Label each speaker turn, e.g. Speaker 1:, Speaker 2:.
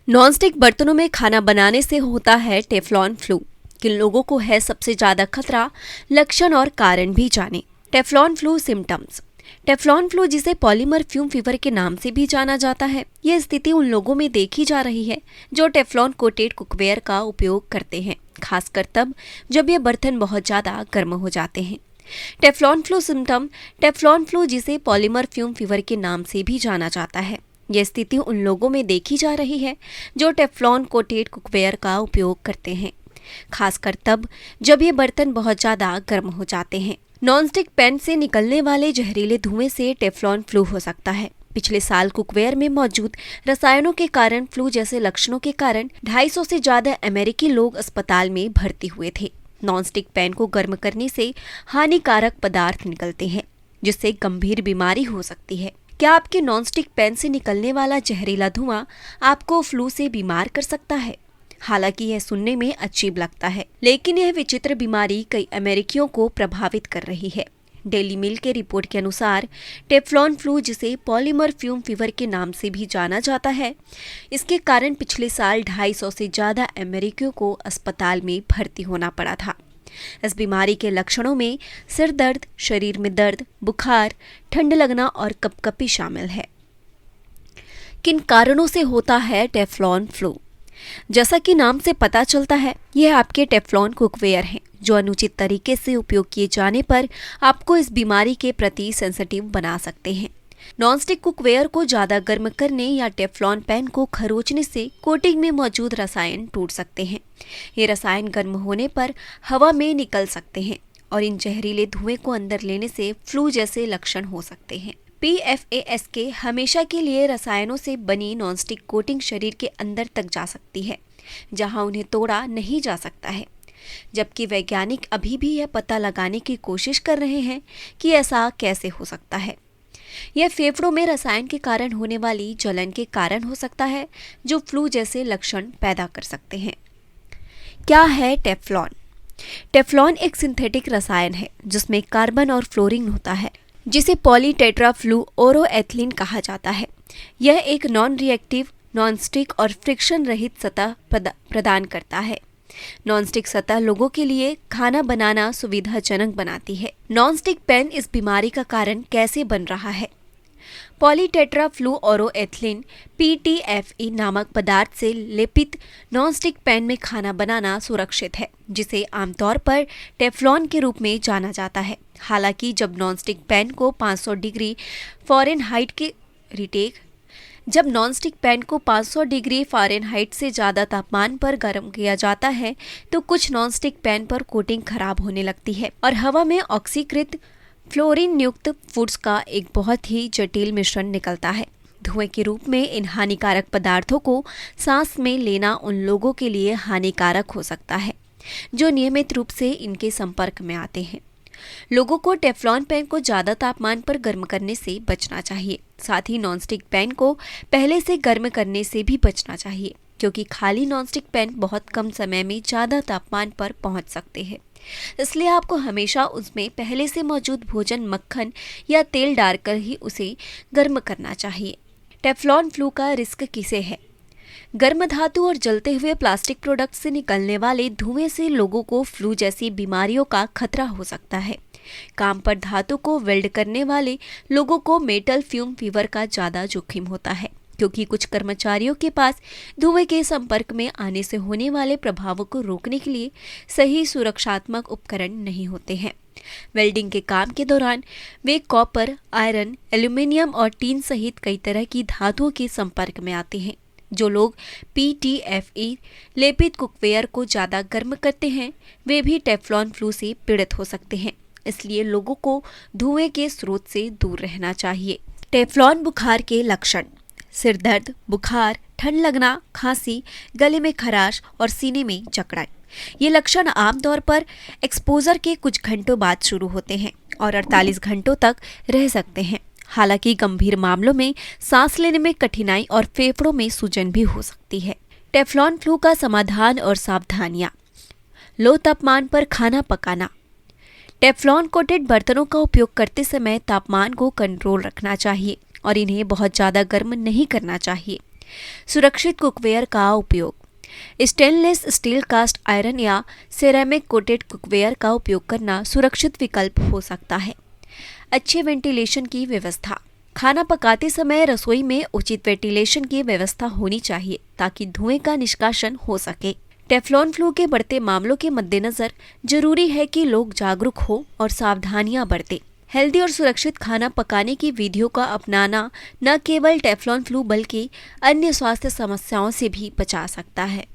Speaker 1: Nonstick बर्तनों में खाना बनाने से होता है टेफ्लॉन फ्लू। किन लोगों को है सबसे ज्यादा खतरा, लक्षण और कारण भी जानें। Teflon flu symptoms. Teflon flu, जिसे पॉलीमर फ्यूम फीवर के नाम से भी जाना जाता है, यह स्थिति उन लोगों में देखी जा रही है जो टेफ्लॉन कोटेड कुकवेयर का उपयोग करते हैं, खासकर तब जब ये बर्तन बहुत ज्यादा गर्म हो जाते हैं। Teflon flu symptom. Teflon flu, जिसे पॉलीमर फ्यूम फीवर के नाम से भी जाना जाता है, यह स्थिति उन लोगों में देखी जा रही है जो टेफ्लॉन कोटेड कुकवेयर का उपयोग करते हैं, खासकर तब जब ये बर्तन बहुत ज़्यादा गर्म हो जाते हैं। नॉनस्टिक पैन से निकलने वाले जहरीले धुएं से टेफ्लॉन फ्लू हो सकता है। पिछले साल कुकवेयर में मौजूद रसायनों के कारण फ्लू जैसे लक्षणों के कारण 250 से ज़्यादा अमेरिकी लोग अस्पताल में भर्ती हुए थे। नॉनस्टिक पैन को गर्म करने से हानिकारक पदार्थ निकलते हैं, जिससे गंभीर बीमारी हो सकती है। क्या आपके नॉनस्टिक पैन से निकलने वाला जहरीला धुआं आपको फ्लू से बीमार कर सकता है? हालांकि यह सुनने में अजीब लगता है, लेकिन यह विचित्र बीमारी कई अमेरिकियों को प्रभावित कर रही है। डेली मेल के रिपोर्ट के अनुसार टेफ्लॉन फ्लू, जिसे पॉलीमर फ्यूम फीवर के नाम से भी जाना जाता है, इसके कारण पिछले साल 250 से ज़्यादा अमेरिकियों को अस्पताल में भर्ती होना पड़ा था। इस बीमारी के लक्षणों में सिर दर्द, शरीर में दर्द, बुखार, ठंड लगना और कपकपी शामिल है। किन कारणों से होता है टेफ्लॉन फ्लू? जैसा कि नाम से पता चलता है, यह आपके टेफ्लॉन कुकवेयर हैं, जो अनुचित तरीके से उपयोग किए जाने पर आपको इस बीमारी के प्रति सेंसिटिव बना सकते हैं। नॉनस्टिक कुकवेयर को ज़्यादा गर्म करने या टेफ्लॉन पैन को खरोंचने से कोटिंग में मौजूद रसायन टूट सकते हैं। ये रसायन गर्म होने पर हवा में निकल सकते हैं और इन जहरीले धुएं को अंदर लेने से फ्लू जैसे लक्षण हो सकते हैं। PFAS के हमेशा के लिए रसायनों से बनी नॉनस्टिक कोटिंग शरीर के अंदर तक जा सकती है, जहां उन्हें तोड़ा नहीं जा सकता है, जबकि वैज्ञानिक अभी भी यह पता लगाने की कोशिश कर रहे हैं कि ऐसा कैसे हो सकता है। यह फेफड़ों में रसायन के कारण होने वाली जलन के कारण हो सकता है, जो फ्लू जैसे लक्षण पैदा कर सकते हैं। क्या है टेफ्लॉन? टेफ्लॉन एक सिंथेटिक रसायन है जिसमें कार्बन और फ्लोरीन होता है, जिसे पॉलीटेट्राफ्लुओरोएथिलीन कहा जाता है। यह एक नॉन रिएक्टिव, नॉनस्टिक और फ्रिक्शन रहित सतह प्रदान करता है। नॉनस्टिक सतह लोगों के लिए खाना बनाना सुविधाजनक बनाती है। नॉनस्टिक पैन इस बीमारी का कारण कैसे बन रहा है? पॉलीटेट्राफ्लुओरोएथिलीन PTFE नामक पदार्थ से लेपित नॉनस्टिक पैन में खाना बनाना सुरक्षित है, जिसे आमतौर पर टेफ्लॉन के रूप में जाना जाता है। हालांकि जब नॉनस्टिक पैन को 500 डिग्री फ़ारेनहाइट से ज़्यादा तापमान पर गर्म किया जाता है, तो कुछ नॉनस्टिक पैन पर कोटिंग खराब होने लगती है और हवा में ऑक्सीकृत फ्लोरीन युक्त फूड्स का एक बहुत ही जटिल मिश्रण निकलता है। धुएं के रूप में इन हानिकारक पदार्थों को सांस में लेना उन लोगों के लिए हानिकारक हो सकता है जो नियमित रूप से इनके संपर्क में आते हैं। लोगों को टेफ्लॉन पैन को ज़्यादा तापमान पर गर्म करने से बचना चाहिए। साथ ही नॉनस्टिक पैन को पहले से गर्म करने से भी बचना चाहिए, क्योंकि खाली नॉनस्टिक पैन बहुत कम समय में ज़्यादा तापमान पर पहुंच सकते हैं। इसलिए आपको हमेशा उसमें पहले से मौजूद भोजन, मक्खन या तेल डालकर ही उसे गर्म करना चाहिए। टेफ्लॉन फ्लू का रिस्क किसे है? गर्म धातु और जलते हुए प्लास्टिक प्रोडक्ट से निकलने वाले धुएं से लोगों को फ्लू जैसी बीमारियों का खतरा हो सकता है। काम पर धातु को वेल्ड करने वाले लोगों को मेटल फ्यूम फीवर का ज़्यादा जोखिम होता है, क्योंकि कुछ कर्मचारियों के पास धुएं के संपर्क में आने से होने वाले प्रभावों को रोकने के लिए सही सुरक्षात्मक उपकरण नहीं होते हैं। वेल्डिंग के काम के दौरान वे कॉपर, आयरन, एल्यूमीनियम और टीन सहित कई तरह की धातुओं के संपर्क में आते हैं। जो लोग PTFE लेपित कुकवेयर को ज़्यादा गर्म करते हैं, वे भी टेफ्लॉन फ्लू से पीड़ित हो सकते हैं। इसलिए लोगों को धुएं के स्रोत से दूर रहना चाहिए। टेफ्लॉन बुखार के लक्षण: सिर दर्द, बुखार, ठंड लगना, खांसी, गले में खराश और सीने में जकड़न। ये लक्षण आमतौर पर एक्सपोजर के कुछ घंटों बाद शुरू होते हैं और 48 घंटों तक रह सकते हैं। हालांकि गंभीर मामलों में सांस लेने में कठिनाई और फेफड़ों में सूजन भी हो सकती है। टेफ्लॉन फ्लू का समाधान और सावधानियां: लो तापमान पर खाना पकाना। टेफ्लॉन कोटेड बर्तनों का उपयोग करते समय तापमान को कंट्रोल रखना चाहिए और इन्हें बहुत ज़्यादा गर्म नहीं करना चाहिए। सुरक्षित कुकवेयर का उपयोग। स्टेनलेस स्टील, कास्ट आयरन या सिरेमिक कोटेड कुकवेयर का उपयोग करना सुरक्षित विकल्प हो सकता है। अच्छे वेंटिलेशन की व्यवस्था। खाना पकाते समय रसोई में उचित वेंटिलेशन की व्यवस्था होनी चाहिए ताकि धुएं का निष्कासन हो सके। टेफ्लॉन फ्लू के बढ़ते मामलों के मद्देनजर जरूरी है कि लोग जागरूक हो और सावधानियां बरतें। हेल्दी और सुरक्षित खाना पकाने की विधियों का अपनाना न केवल टेफ्लॉन फ्लू बल्कि अन्य स्वास्थ्य समस्याओं से भी बचा सकता है।